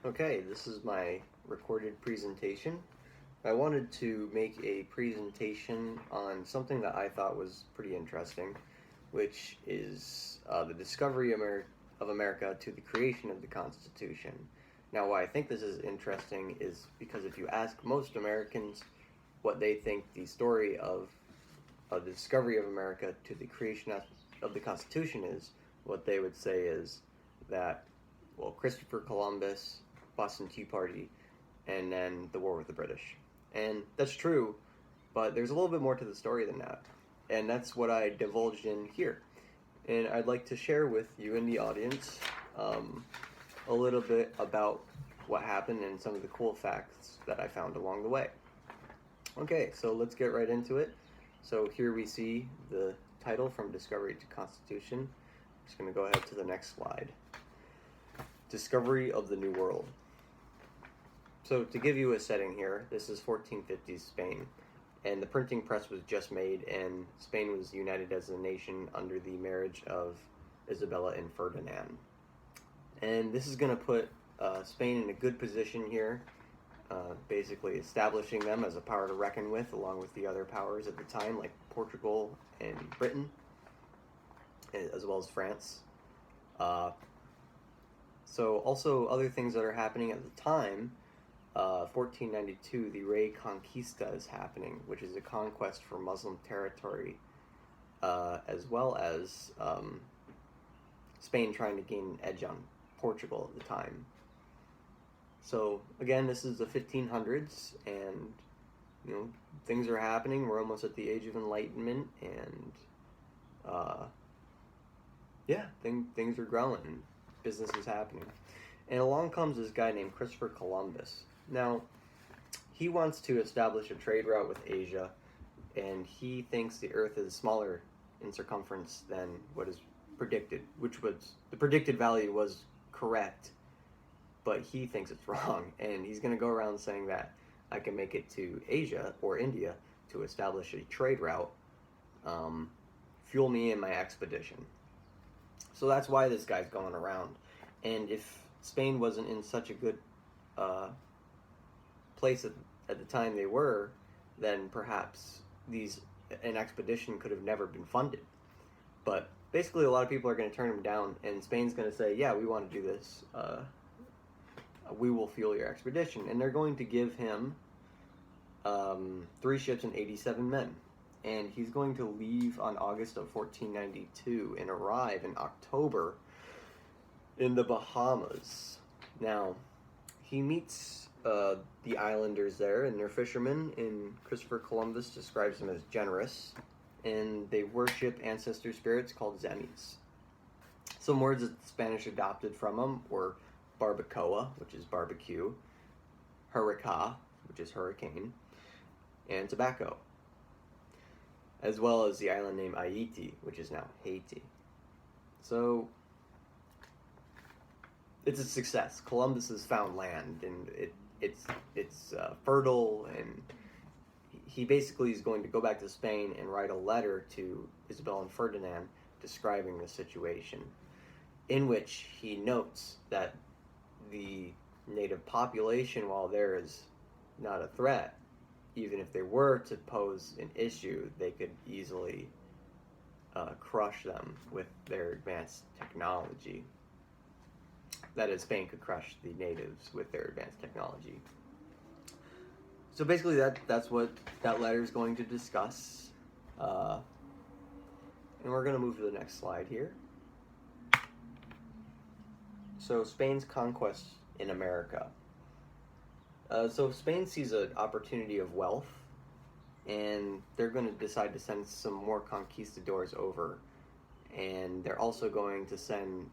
Okay, this is my recorded presentation. I wanted to make a presentation on something that I thought was pretty interesting, which is the discovery of America to the creation of the Constitution. Now, why I think this is interesting is because if you ask most Americans what they think the story of the discovery of America to the creation of the Constitution is, what they would say is that, well, Christopher Columbus, Boston Tea Party, and then the war with the British. And that's true, but there's a little bit more to the story than that. And that's what I divulged in here. And I'd like to share with you in the audience a little bit about what happened and some of the cool facts that I found along the way. Okay, so let's get right into it. So here we see the title, From Discovery to Constitution. I'm just going to go ahead to the next slide. Discovery of the New World. So to give you a setting here, this is 1450s Spain, and the printing press was just made, and Spain was united as a nation under the marriage of Isabella and Ferdinand. And this is going to put Spain in a good position here, basically establishing them as a power to reckon with, along with the other powers at the time, like Portugal and Britain, as well as France. So also other things that are happening at the time, 1492, the Reconquista is happening, which is a conquest for Muslim territory, as well as Spain trying to gain an edge on Portugal at the time. So again, this is the 1500s, and things are happening. We're almost at the Age of Enlightenment, and things are growing. Business is happening. And along comes this guy named Christopher Columbus. Now, he wants to establish a trade route with Asia, and he thinks the Earth is smaller in circumference than what is predicted, which was, the predicted value was correct, but he thinks it's wrong, and he's going to go around saying that I can make it to Asia or India to establish a trade route, fuel me in my expedition. So that's why this guy's going around. And if Spain wasn't in such a good place at the time they were, then perhaps an expedition could have never been funded. But basically, a lot of people are going to turn him down, and Spain's going to say, yeah, we want to do this. We will fuel your expedition. And they're going to give him 3 ships and 87 men. And he's going to leave on August of 1492 and arrive in October in the Bahamas. Now, he meets the islanders there, and they're fishermen, and Christopher Columbus describes them as generous, and they worship ancestor spirits called zemis. Some words that the Spanish adopted from them were barbacoa, which is barbecue, hurricane, which is hurricane, and tobacco, as well as the island name Haiti, which is now Haiti. So it's a success. Columbus has found land, and it's fertile, and he basically is going to go back to Spain and write a letter to Isabel and Ferdinand describing the situation, in which he notes that the native population, while there is not a threat, even if they were to pose an issue, they could easily crush them with their advanced technology. That is, Spain could crush the natives with their advanced technology. So basically that's what that letter is going to discuss. And we're going to move to the next slide here. So Spain's conquest in America. So Spain sees an opportunity of wealth, and they're going to decide to send some more conquistadors over, and they're also going to send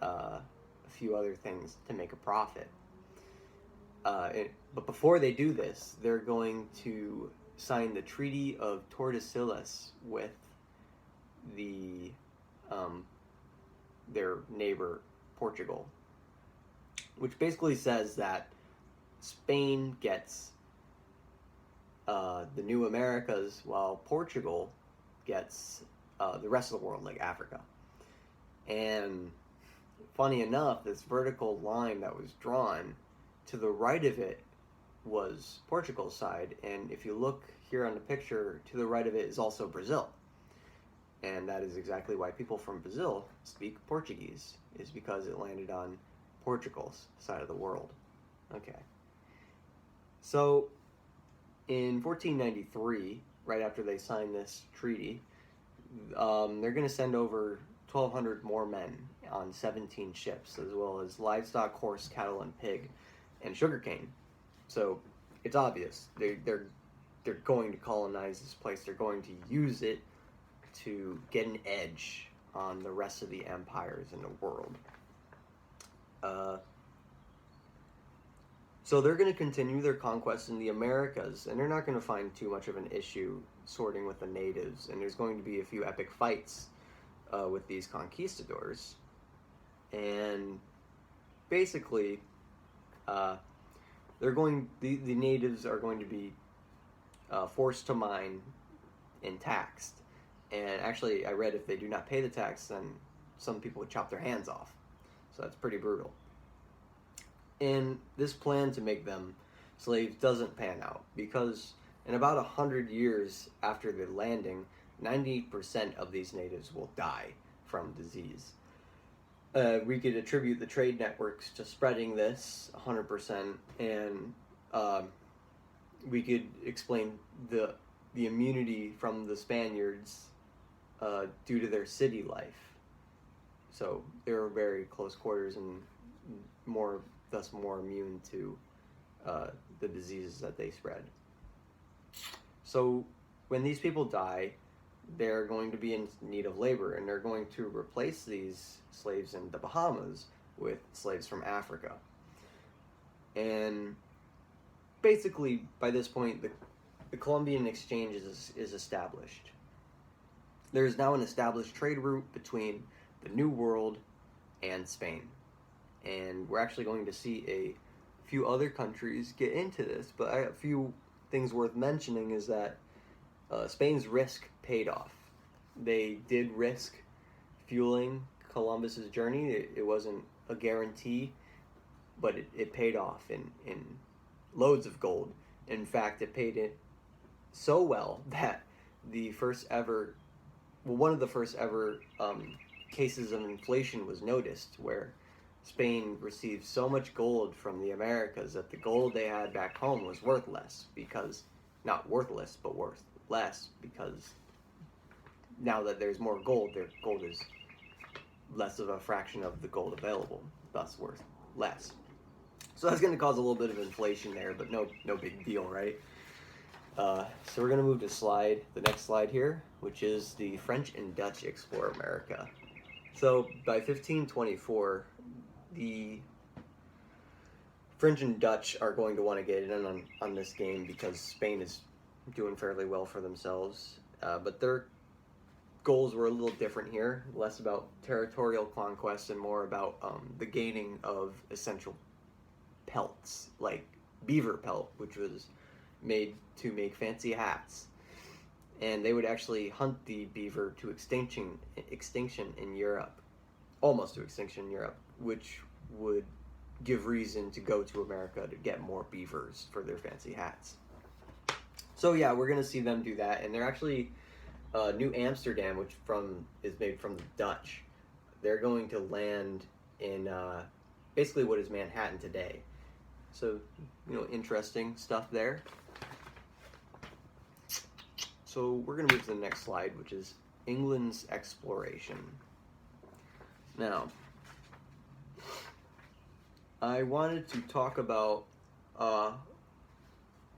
a few other things to make a profit. But before they do this, they're going to sign the Treaty of Tordesillas with their neighbor Portugal, which basically says that Spain gets the new Americas, while Portugal gets the rest of the world, like Africa. And funny enough, this vertical line that was drawn to the right of it was Portugal's side, and if you look here on the picture, to the right of it is also Brazil. And that is exactly why people from Brazil speak Portuguese, is because it landed on Portugal's side of the world. Okay. So, in 1493, right after they signed this treaty, they're going to send over 1,200 more men on 17 ships, as well as livestock, horse, cattle, and pig, and sugarcane. So, it's obvious. They're going to colonize this place. They're going to use it to get an edge on the rest of the empires in the world. So they're going to continue their conquest in the Americas, and they're not going to find too much of an issue sorting with the natives, and there's going to be a few epic fights with these conquistadors. And basically, the natives are going to be forced to mine and taxed. And actually, I read if they do not pay the tax, then some people would chop their hands off. So that's pretty brutal. And this plan to make them slaves doesn't pan out, because in about 100 years after the landing, 90% of these natives will die from disease. We could attribute the trade networks to spreading this 100%, and we could explain the immunity from the Spaniards due to their city life. So they were very close quarters and thus more immune to the diseases that they spread. So when these people die, they're going to be in need of labor, and they're going to replace these slaves in the Bahamas with slaves from Africa. And basically, by this point, the Columbian exchange is established. There is now an established trade route between the New World and Spain. And we're actually going to see a few other countries get into this, but a few things worth mentioning is that Spain's risk paid off. They did risk fueling Columbus's journey. It wasn't a guarantee, but it paid off in loads of gold. In fact, it paid it so well that one of the first ever cases of inflation was noticed, where Spain received so much gold from the Americas that the gold they had back home was worth less, not worthless, but worth less, because now that there's more gold, their gold is less of a fraction of the gold available, thus worth less. So that's going to cause a little bit of inflation there, but no big deal, right? So we're going to move to the next slide here, which is the French and Dutch explore America. So by 1524, the French and Dutch are going to want to get in on this game, because Spain is doing fairly well for themselves. But their goals were a little different here, less about territorial conquest and more about the gaining of essential pelts, like beaver pelt, which was made to make fancy hats. And they would actually hunt the beaver to extinction in Europe, almost to extinction in Europe, which would give reason to go to America to get more beavers for their fancy hats. So yeah, we're going to see them do that, and they're actually New Amsterdam, which is made from the Dutch. They're going to land in basically what is Manhattan today. So, interesting stuff there. So we're going to move to the next slide, which is England's exploration. Now, I wanted to talk about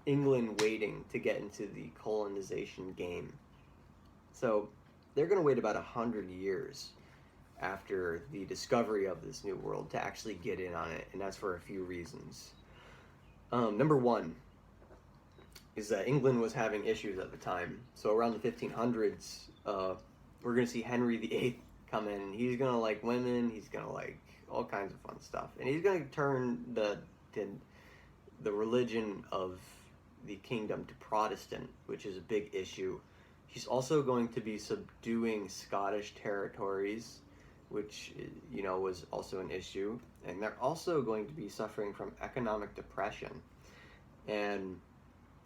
England waiting to get into the colonization game. So they're going to wait about 100 years after the discovery of this new world to actually get in on it, and that's for a few reasons. Number one is that England was having issues at the time. So around the 1500s, we're going to see Henry VIII come in, and he's going to like women, he's going to like all kinds of fun stuff, and he's going to turn the religion of the kingdom to Protestant, which is a big issue. He's also going to be subduing Scottish territories which was also an issue. And they're also going to be suffering from economic depression, and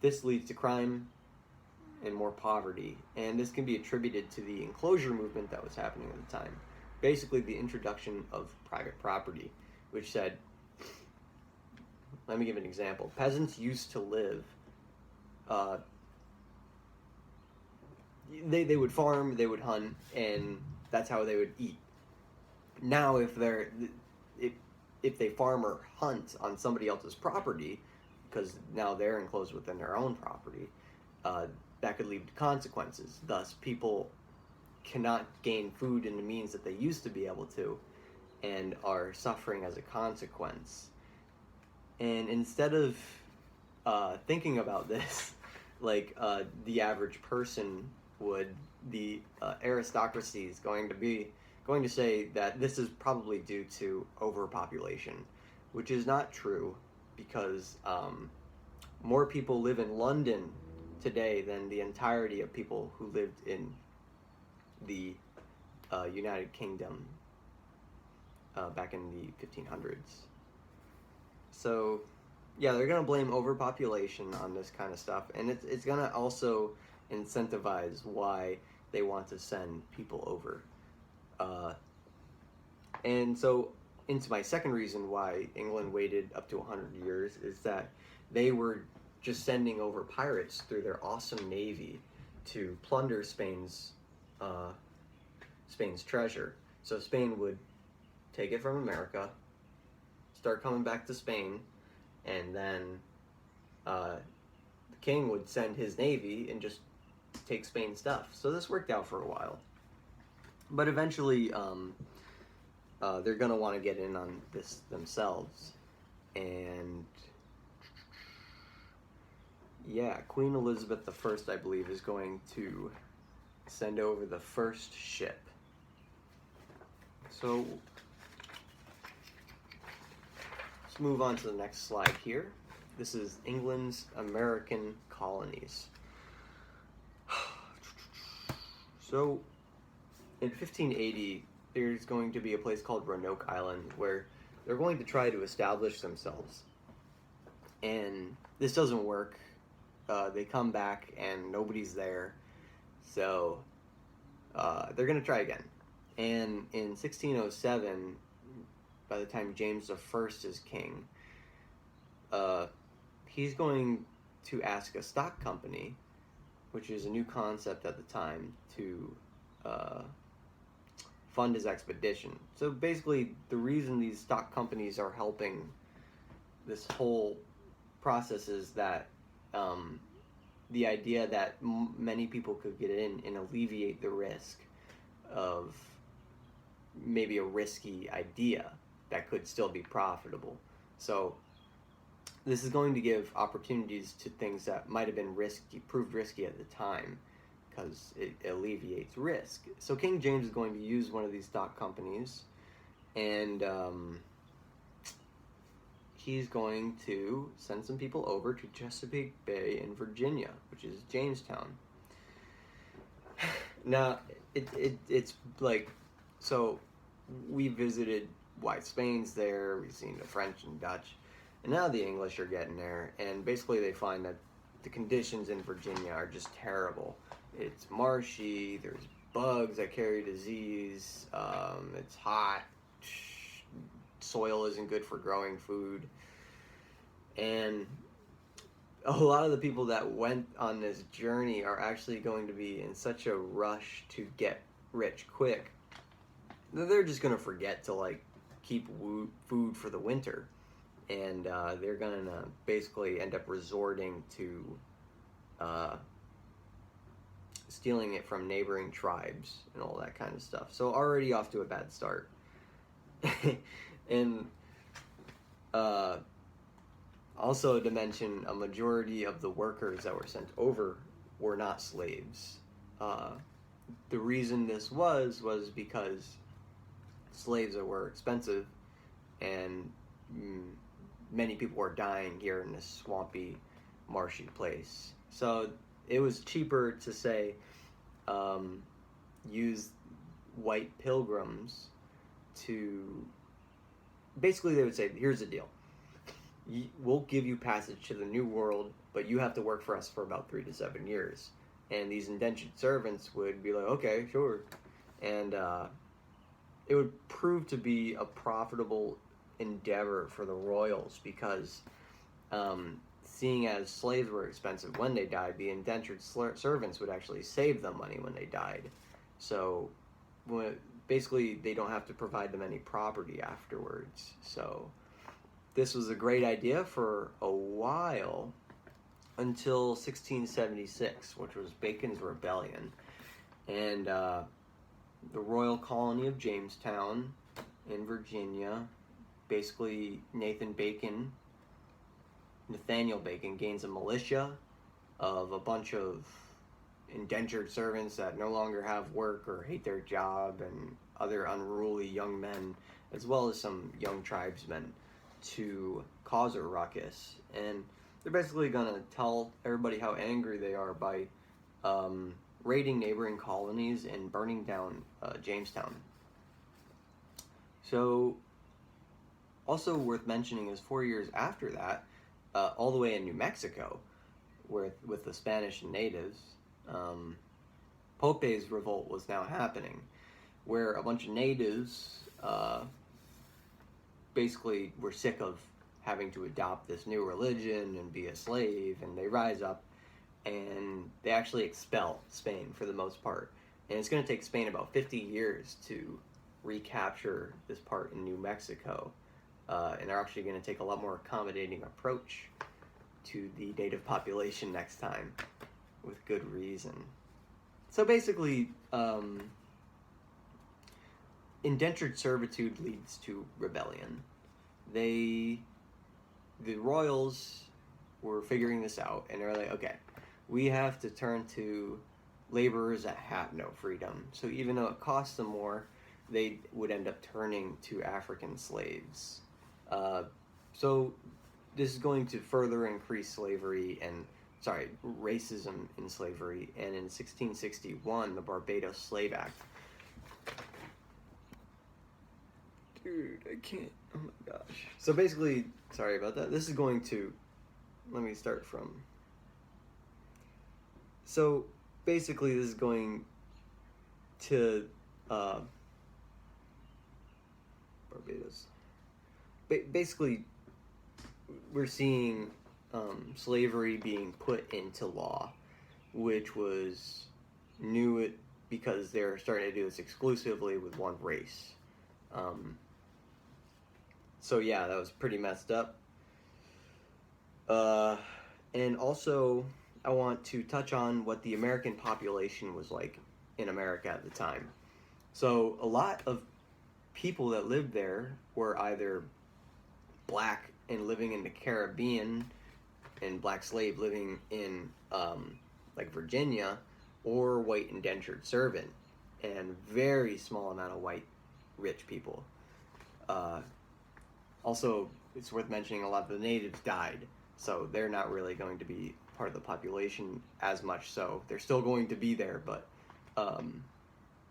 this leads to crime and more poverty. And this can be attributed to the enclosure movement that was happening at the time. Basically, the introduction of private property, which said, let me give an example. Peasants used to live, they would farm, they would hunt, and that's how they would eat. Now, if they farm or hunt on somebody else's property, because now they're enclosed within their own property, that could lead to consequences. Thus, people cannot gain food in the means that they used to be able to, and are suffering as a consequence. And instead of thinking about this, like the average person would, the aristocracy is going to say that this is probably due to overpopulation, which is not true, because more people live in London today than the entirety of people who lived in the United Kingdom back in the 1500s. So, yeah, they're going to blame overpopulation on this kind of stuff, and it's going to also incentivize why they want to send people over. And so, into my second reason why England waited up to 100 years is that they were just sending over pirates through their awesome navy to plunder Spain's treasure. So Spain would take it from America, start coming back to Spain, and then the king would send his navy and just take Spain's stuff. So this worked out for a while. But eventually, they're going to want to get in on this themselves. And yeah, Queen Elizabeth I, I believe, is going to send over the first ship. So let's move on to the next slide here. This is England's American colonies. So in 1580, there's going to be a place called Roanoke Island where they're going to try to establish themselves. And this doesn't work. They come back and nobody's there. So they're going to try again. And in 1607, by the time James I is king, he's going to ask a stock company, which is a new concept at the time, to fund his expedition. So basically, the reason these stock companies are helping this whole process is that the idea that many people could get in and alleviate the risk of maybe a risky idea that could still be profitable. So this is going to give opportunities to things that might have been proved risky at the time, because it alleviates risk. So King James is going to use one of these stock companies, and he's going to send some people over to Chesapeake Bay in Virginia, which is Jamestown. Now, it's like, so we visited White Spain's there, we've seen the French and Dutch, and now the English are getting there, and basically they find that the conditions in Virginia are just terrible. It's marshy, there's bugs that carry disease, it's hot, soil isn't good for growing food, and a lot of the people that went on this journey are actually going to be in such a rush to get rich quick that they're just going to forget to like keep food for the winter, and they're going to basically end up resorting to stealing it from neighboring tribes and all that kind of stuff. So already off to a bad start. And also to mention, a majority of the workers that were sent over were not slaves. The reason this was because slaves were expensive, and many people were dying here in this swampy, marshy place. So it was cheaper to say use white pilgrims to basically they would say, here's the deal. We'll give you passage to the New World, but you have to work for us for about 3 to 7 years. And these indentured servants would be like, okay, sure. And it would prove to be a profitable endeavor for the royals because seeing as slaves were expensive when they died, the indentured servants would actually save them money when they died. So basically they don't have to provide them any property afterwards. So this was a great idea for a while until 1676, which was Bacon's Rebellion. And the royal colony of Jamestown in Virginia, basically Nathaniel Bacon gains a militia of a bunch of indentured servants that no longer have work or hate their job, and other unruly young men, as well as some young tribesmen, to cause a ruckus. And they're basically going to tell everybody how angry they are by raiding neighboring colonies and burning down Jamestown. So, also worth mentioning is 4 years after that, all the way in New Mexico, with the Spanish and natives, Pope's revolt was now happening, where a bunch of natives basically were sick of having to adopt this new religion and be a slave, and they rise up and they actually expel Spain for the most part. And it's going to take Spain about 50 years to recapture this part in New Mexico. And they're actually going to take a lot more accommodating approach to the native population next time, with good reason. So basically, indentured servitude leads to rebellion. The royals were figuring this out, and they're like, okay, we have to turn to laborers that have no freedom. So even though it costs them more, they would end up turning to African slaves. So this is going to further increase racism in slavery. And in 1661, the Barbados Slave Act. Dude, I can't. Oh my gosh. So basically, sorry about that. This is going to, let me start from. So basically, this is going to Barbados. Basically, we're seeing slavery being put into law, which was new because they're starting to do this exclusively with one race. So yeah, that was pretty messed up. And also, I want to touch on what the American population was like in America at the time. So a lot of people that lived there were either black and living in the Caribbean, and black slave living in like Virginia, or white indentured servant, and very small amount of white rich people. Also, it's worth mentioning a lot of the natives died, so they're not really going to be part of the population as much. So they're still going to be there, but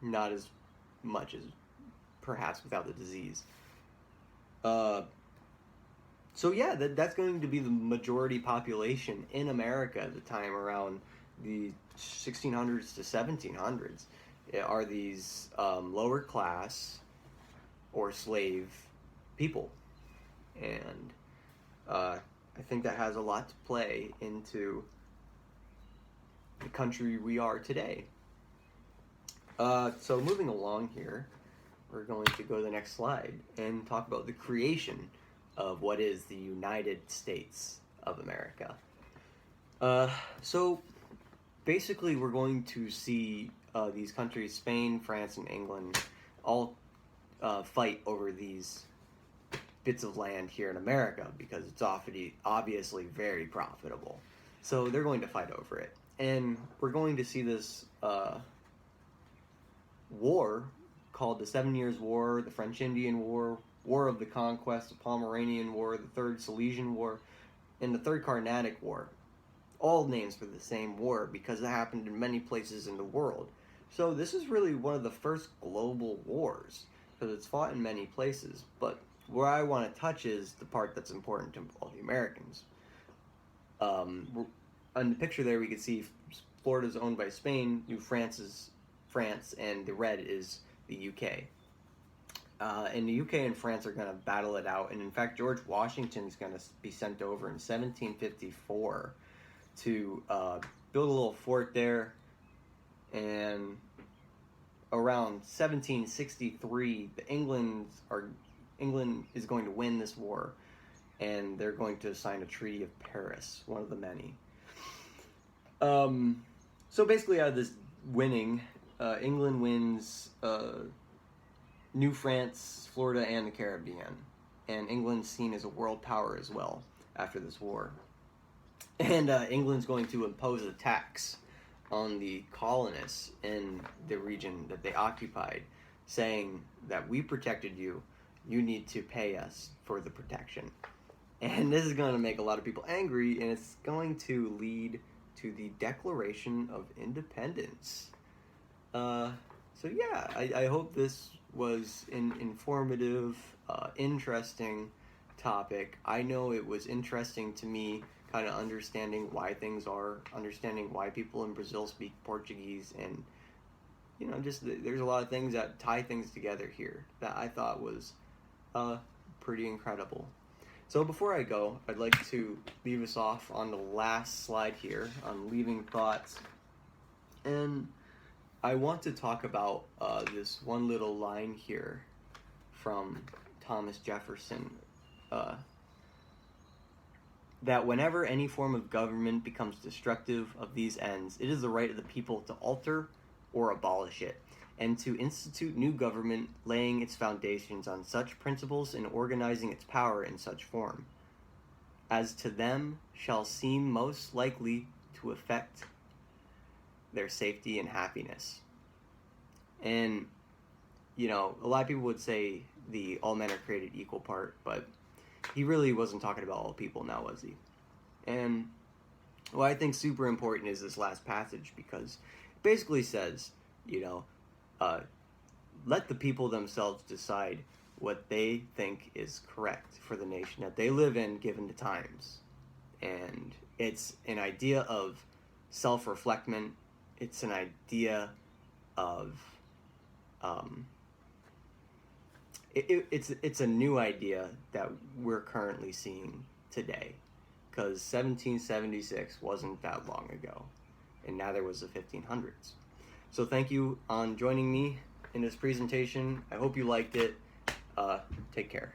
not as much as perhaps without the disease. So yeah, that's going to be the majority population in America at the time, around the 1600s to 1700s, are these lower class or slave people. And I think that has a lot to play into the country we are today. So moving along here, we're going to go to the next slide and talk about the creation of what is the United States of America. So basically we're going to see these countries, Spain, France, and England, all fight over these bits of land here in America because it's obviously very profitable. So they're going to fight over it. And we're going to see this war called the 7 Years' War, the French Indian War, War of the Conquest, the Pomeranian War, the Third Silesian War, and the Third Carnatic War. All names for the same war because it happened in many places in the world. So this is really one of the first global wars. because it's fought in many places. But where I want to touch is the part that's important to all the Americans. On the picture there, we can see Florida is owned by Spain, France, and the red is the UK. And the UK and France are going to battle it out. And in fact, George Washington's going to be sent over in 1754 to build a little fort there. And around 1763, England is going to win this war, and they're going to sign a Treaty of Paris, one of the many. So basically, out of this winning, England wins New France, Florida, and the Caribbean, and England's seen as a world power as well after this war. And England's going to impose a tax on the colonists in the region that they occupied, saying that we protected you, you need to pay us for the protection. And this is going to make a lot of people angry, and it's going to lead to the Declaration of Independence. So yeah, I hope this was an informative, interesting topic. I know it was interesting to me, kind of understanding why things are, understanding why people in Brazil speak Portuguese, and just there's a lot of things that tie things together here that I thought was pretty incredible. So before I go, I'd like to leave us off on the last slide here on leaving thoughts, and I want to talk about this one little line here from Thomas Jefferson, that whenever any form of government becomes destructive of these ends, it is the right of the people to alter or abolish it, and to institute new government, laying its foundations on such principles and organizing its power in such form as to them shall seem most likely to affect their safety and happiness. And a lot of people would say the all men are created equal part, but he really wasn't talking about all people now, was he? And what I think super important is this last passage, because it basically says, let the people themselves decide what they think is correct for the nation that they live in given the times. And it's an idea of self-reflection. It's an idea of it's a new idea that we're currently seeing today, because 1776 wasn't that long ago, and now there was the 1500s. So thank you on joining me in this presentation. I hope you liked it. Take care.